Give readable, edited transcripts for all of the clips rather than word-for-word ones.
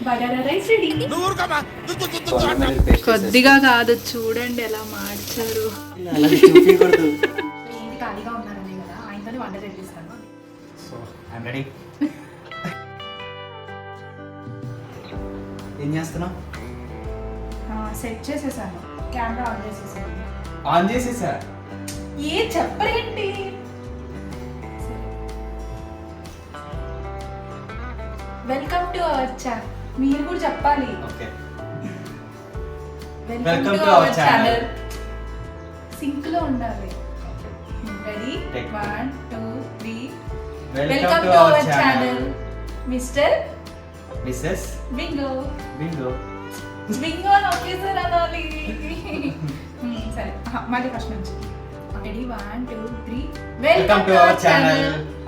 Bagara rice ready. కొద్దిగా కాదు, చూడండి ఎలా మార్చారు. ఏంటి ఖాళీగా ఉన్నారని కదా, ఆయనతోనే వంట చేపిస్తాను. So I'm ready. ఏం చేస్తున్నావు? సెట్ చేసేసాను, కెమెరా ఆన్ చేసేసాను. ఆన్ చేసేసా? ఏ చెప్పరేంటి? Welcome to our channel. మీరు కూడా చెప్పాలి. Okay, welcome to our channel. Sync లో ఉండాలి. Ready? 1 2 3. Welcome to our channel mister missus bingo. Bingo bingo అని ఒకేసారి అనాలి. సరే, మళ్ళీ ఫస్ట్ నుంచి. Ready? 1 2 3. Welcome to our channel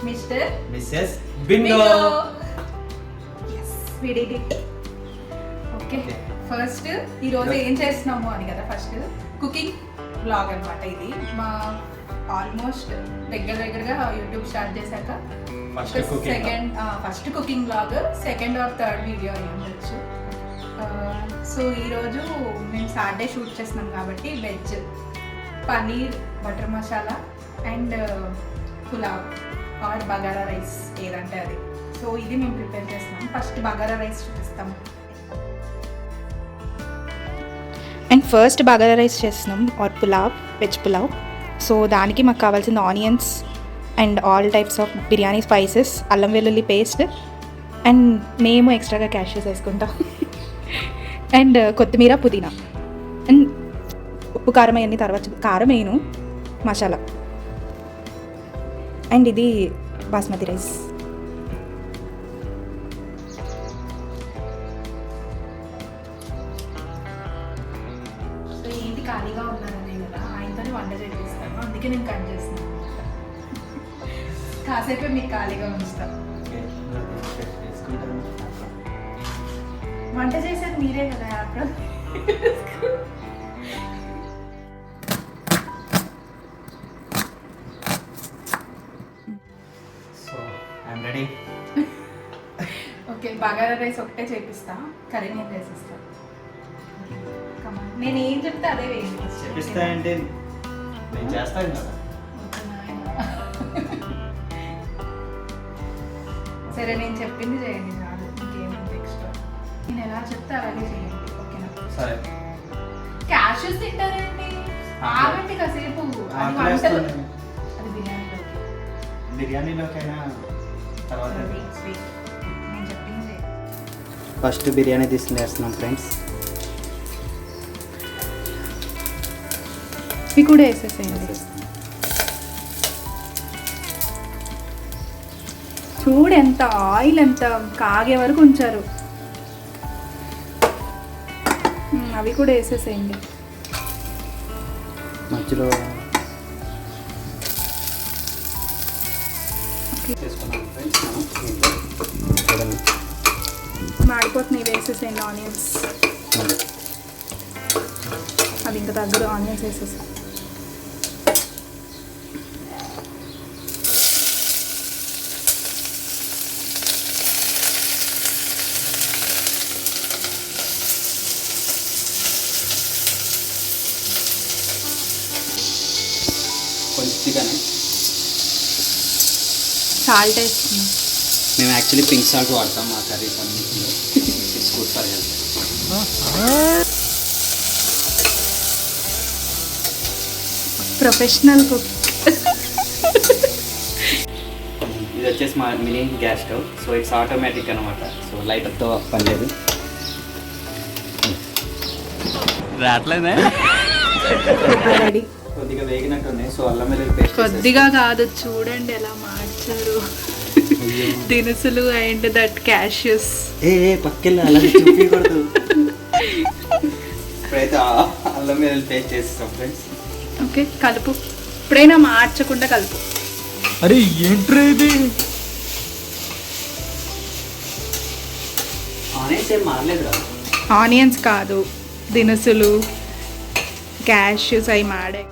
mister missus bingo. We did it. Okay, first ఈరోజు ఏం చేస్తున్నాము అని కదా, ఫస్ట్ కుకింగ్ బ్లాగ్ అనమాట. ఇది మా ఆల్మోస్ట్ దగ్గరగా యూట్యూబ్ స్టార్ట్ చేశాక first cooking blog, second or third video అయి ఉండొచ్చు. సో ఈరోజు మేము సాటర్డే షూట్ చేస్తున్నాం కాబట్టి veg paneer butter masala and pulao or bagara rice ఏదంటే అది. సో ఇది మేము ప్రిపేర్ చేస్తున్నాం. ఫస్ట్ బగారా రైస్ చూపిస్తాం. అండ్ ఫస్ట్ బగారా రైస్ చేస్తున్నాం or pulao, veg pulao. So దానికి మాకు కావాల్సిన onions and all types of biryani spices, అల్లం వెల్లుల్లి పేస్ట్, అండ్ మేము ఎక్స్ట్రాగా క్యాష్యూస్ వేసుకుంటాం. అండ్ కొత్తిమీర, పుదీనా, అండ్ ఉప్పు కారం అవన్నీ తర్వాత. కారం వేయను, మసాలా. అండ్ ఇది బాస్మతి రైస్. ఖాళీగా ఉన్నారనే కదా, ఆయనతోనే వంట చేపిస్తాను. అందుకే నేను కట్ చేస్తున్నాను. కాసేపే మీకు ఖాళీగా ఉంచుతాను. వంట చేసేది మీరే కదా అక్కడ. So I'm ready. Okay, bagara rice ఒకటే చేపిస్తా, కర్రీ నేను చేసిస్తా. నేను ఏం చెప్తే అదే వేయండి. చెప్పిస్తా అంటే నేను చేస్తాను కదా. సరే, నేను చెప్పింది చేయండి చాలు, ఇంకేముంది ఎక్స్ట్రా. నేను ఎలా చెప్తే అలాగే చేయండి, ఓకేనా? సరే. క్యాష్యూస్ తింటారండి, ఆగండి కాసేపు. అది వంటలు, అది బిర్యానీలోకైనా తర్వాత. నేను చెప్పింది. ఫస్ట్ బిర్యానీ తీసుకునేస్తున్నాం ఫ్రెండ్స్. ఇవి కూడా వేసేసేయండి. చూడు ఎంత ఆయిల్, ఎంత కాగే వరకు ఉంచారు. అవి కూడా వేసేసేయండి మధ్యలో. మాడిపోతున్నాయి, వేసేసేయండి ఆనియన్స్. అది ఇంకా దగ్గర ఆనియన్స్ వేసేసి. కొంచెం చికెన్, సాల్ట్ వేస్తున్నాం. మేము యాక్చువల్లీ పింక్ సాల్ట్ వాడతాం మా కర్రీస్ అన్నింటిలో. It's good for health. Professional cook. ఇది వచ్చేసి మా mini gas stove. So it's automatic అనమాట. సో లైటర్తో పని లేదు. రావట్లేదే. రెడీ. కొద్దిగా వేగినట్టుంది. సో అల్లం వెల్లుల్లి పేస్ట్. కొద్దిగా కాదు, చూడండి ఎలా మార్చారు దినుసులు అండ్ దట్ క్యాష్యూస్. పక్కెళ్ళి అలా చూపించకూడదు. ఇప్పుడైతే అల్లం వెల్లుల్లి పేస్ట్ చేస్తాం ఫ్రెండ్స్. ఓకే, కలుపు. ఇప్పుడైనా మార్చకుండా కలుపు. అరే ఏంట్రా ఇది? ఆనియన్స్ ఏం మారలేదురా. ఆనియన్స్ కాదు, దినుసులు, క్యాష్యూస్ అవి మాడే.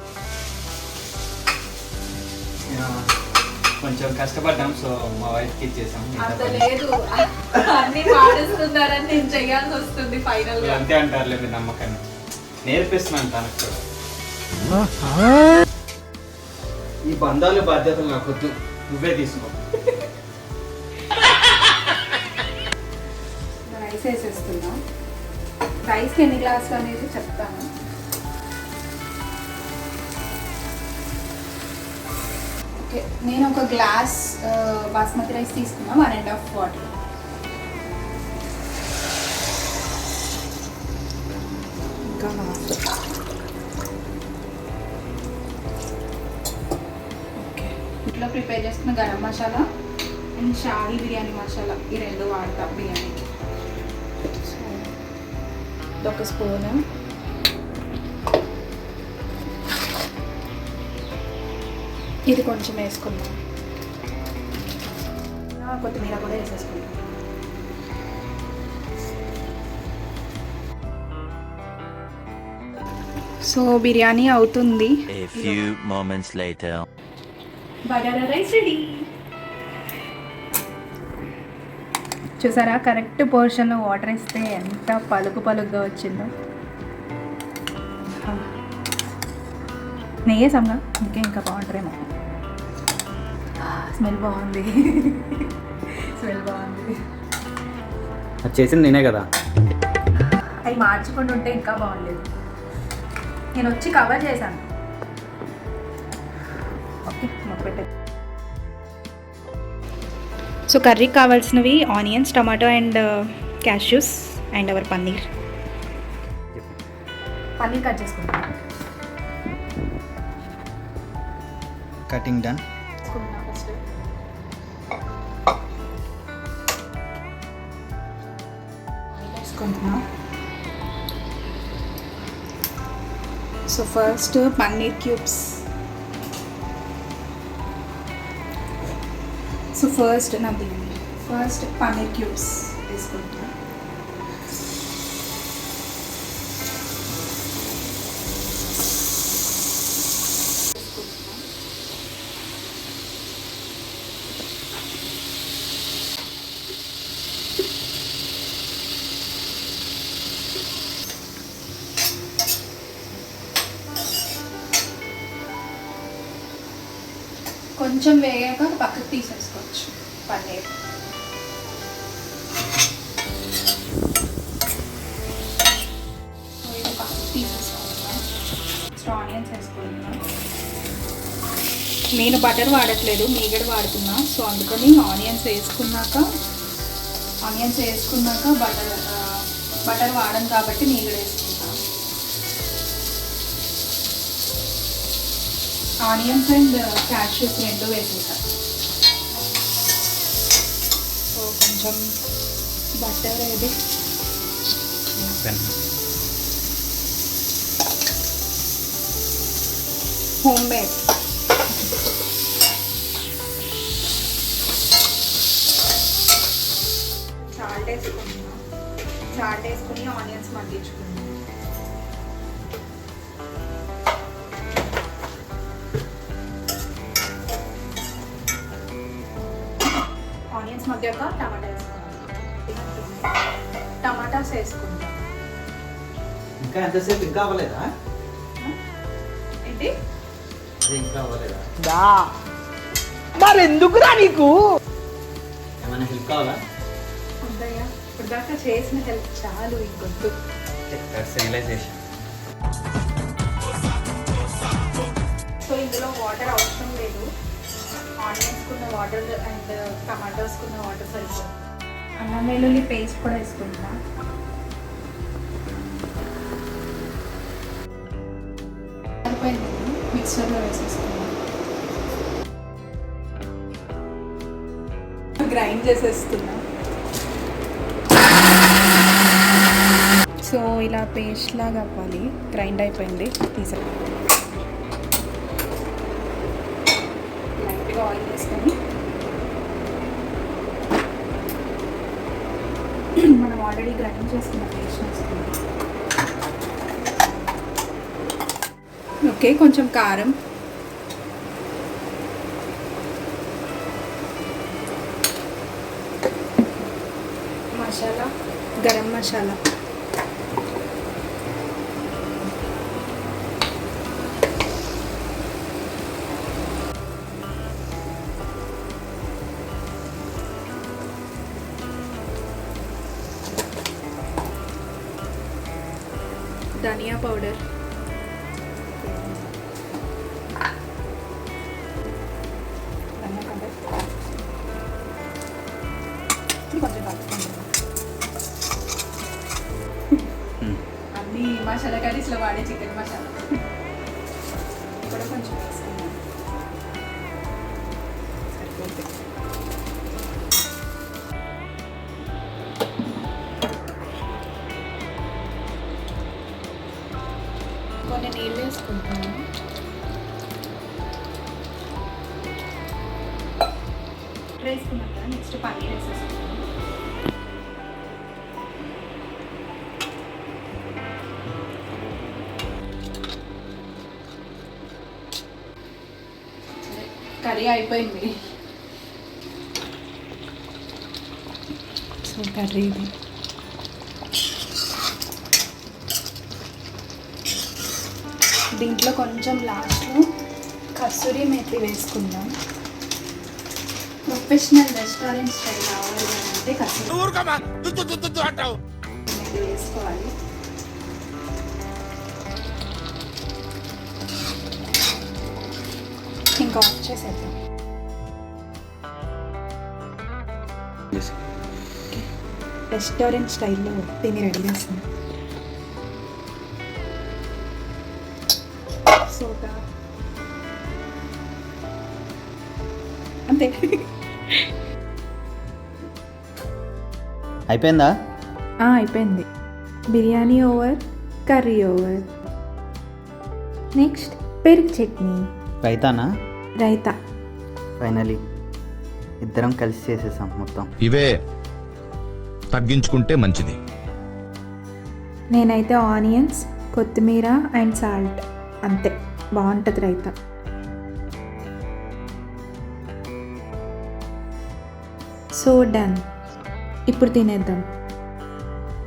కొంచెం కష్టపడ్డాం, సో మా వైఫ్కి ఇచ్చేసాం. అంత లేదు, అన్ని పాడిస్తున్నారని నేను చెయ్యాల్సి వస్తుంది ఫైనల్ గా. అంతే అంటారులే, మీరు నమ్మకాన్ని నేర్పిస్తున్నాను తనకు కూడా. ఈ బంధాలు బాధ్యతలు నాకు వద్దు, నువ్వే తీసుకో. రైస్ వేసేస్తున్నా. రైస్కి ఎన్ని గ్లాసులు అనేది చెప్తాను. ఓకే, నేను ఒక గ్లాస్ బాస్మతి రైస్ తీసుకున్నా, 1.5 వాటర్. ఇంకా ఓకే, ఇంట్లో ప్రిపేర్ చేసుకున్న గరం మసాలా అండ్ షాహీ బిర్యానీ మసాలా, ఈ 2 వాడతా బిర్యానీకి. ఒక స్పూన్, ఇది కొంచెం వేసుకుందాం. కొత్తిమీర కూడా వేసేసుకుందాం. సో బిర్యానీ అవుతుంది. A few moments later. Bagara rice ready. చూసారా, కరెక్ట్ పోర్షన్లో వాటర్ ఇస్తే ఎంత పలుకుగా వచ్చిందో. నెయ్యి వేసాంగా, ఇంకా బాగుంటారేమో. స్మెల్ బాగుంది. స్మెల్ బాగుంది. అది చేసింది నేనే కదా. అవి మార్చుకుంటూ ఉంటే ఇంకా బాగుండేది. నేను వచ్చి కవర్ చేశాను. ఓకే, పెట్టే. సో కర్రీకి కావాల్సినవి onions, tomato and cashews and our paneer. Paneer cut చేసుకుంటాం. Cutting done. వేసుకుంటున్నా. So first paneer cubes. So first paneer cubes వేసుకుంటున్నా. కొంచెం వేగాక పక్కకు తీసేసుకోవచ్చు పన్నీర్. ఇది పక్కకు తీసేసుకుంటున్నాం. నెక్స్ట్ ఆనియన్స్ వేసుకుంటున్నాం. నేను బటర్ వాడట్లేదు, మీగడ వాడుతున్నా. సో అందుకని ఆనియన్స్ వేసుకున్నాక బటర్ వాడను కాబట్టి మీగడ వేసుకుంటాం. Onions and cashews 2 వేసేసా. సో కొంచెం బటర్ ఇది హోమ్ మేడ్. సాల్ట్ వేసుకుంటున్నాం. సాల్ట్ వేసుకుని ఆనియన్స్ మగ్గించుకుంటున్నాం. ఆనియన్స్ మగ్గాక టమాటాస్ వేసుకుంటాం. ఇంకా ఎంతసేపు? ఇంకా అవ్వలేదా? ఏంటి ఇంకా అవ్వలేదా? మరెందుకురా నీకు? ఏమైనా హెల్ప్ కావాలా? ఉందయ్యా, ఇప్పుడు దాకా చేసిన హెల్ప్ చాలు, ఇంకొద్దు. రియలైజేషన్. సో ఇందులో వాటర్ అవసరం లేదు. ఆనియన్స్కున్న వాటర్ అండ్ టమాటోస్కున్న వాటర్ సరిపోతుంది. అల్లం వెల్లుల్లి పేస్ట్ కూడా వేసుకుంటా. సరిపోయింది, మిక్సర్లో వేసేసుకున్నాం. గ్రైండ్ చేసేస్తున్నా. సో ఇలా పేస్ట్ లాగా అవ్వాలి. గ్రైండ్ అయిపోయింది, తీసే లైట్గా ఆయిల్ వేసుకొని మనం ఆల్రెడీ గ్రైండ్ చేసుకున్న పేస్ట్ వేసుకుందాం. ఓకే, కొంచెం కారం, గరం మసాలా, ధనియా పౌడర్, అన్ని మసాలా కర్రీస్లో వాడే చికెన్ మసాలా. కూడా కొంచెం వేసుకున్నాం. సరిపోతుంది. కొన్ని నీళ్ళు వేసుకుంటాను. వేసుకున్నాక నెక్స్ట్ పన్నీర్ వేసేసుకుంటాను. కర్రీ అయిపోయింది. సో కర్రీ ఇది. దీంట్లో కొంచెం లాస్ట్లో కస్తూరి మేతి వేసుకుందాం. ప్రొఫెషనల్ రెస్టారెంట్ స్టైల్ కావాలి అంటే కస్తూరి మేతి వేసుకోవాలి. ఇంకా ఆఫ్ చేసేద్దాం. రెస్టారెంట్ స్టైల్లో దీన్ని రెడీ చేస్తాం. సోడా అంతే. అయిపోయిందా? అయిపోయింది. Biryani over, curry over. Next పెరుగు చట్నీ, రైతానా? రైతా. ఫైనలీ ఇద్దరం కలిసి చేసేసాం మొత్తం. ఇవే తగ్గించుకుంటే మంచిది. నేనైతే ఆనియన్స్, కొత్తిమీర అండ్ సాల్ట్ అంతే. బాగుంటుంది రైతా. So done. ఇప్పుడు తినేద్దాం.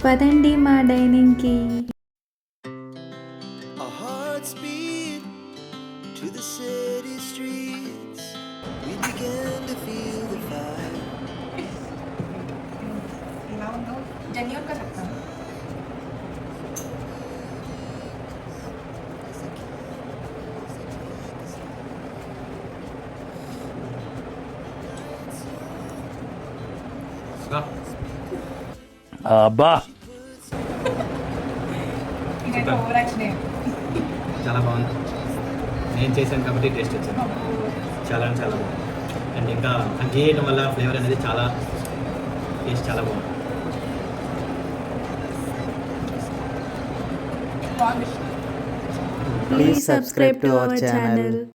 పదండి మా డైనింగ్కి. Our hearts beat to the city streets. We began to feel the fire. ఎలా ఉందో జెన్యూన్గా చెప్తాను. అబ్బా ఇదైతే ఓవర్ యాక్షన్. చాలా బాగుంది. నేను చేశాను కాబట్టి టేస్ట్ వచ్చింది. చాలా అంటే చాలా బాగుంది. అండ్ ఇంకా గీ వేయడం వల్ల ఫ్లేవర్ అనేది చాలా టేస్ట్ చాలా బాగుంది. Please subscribe to our channel.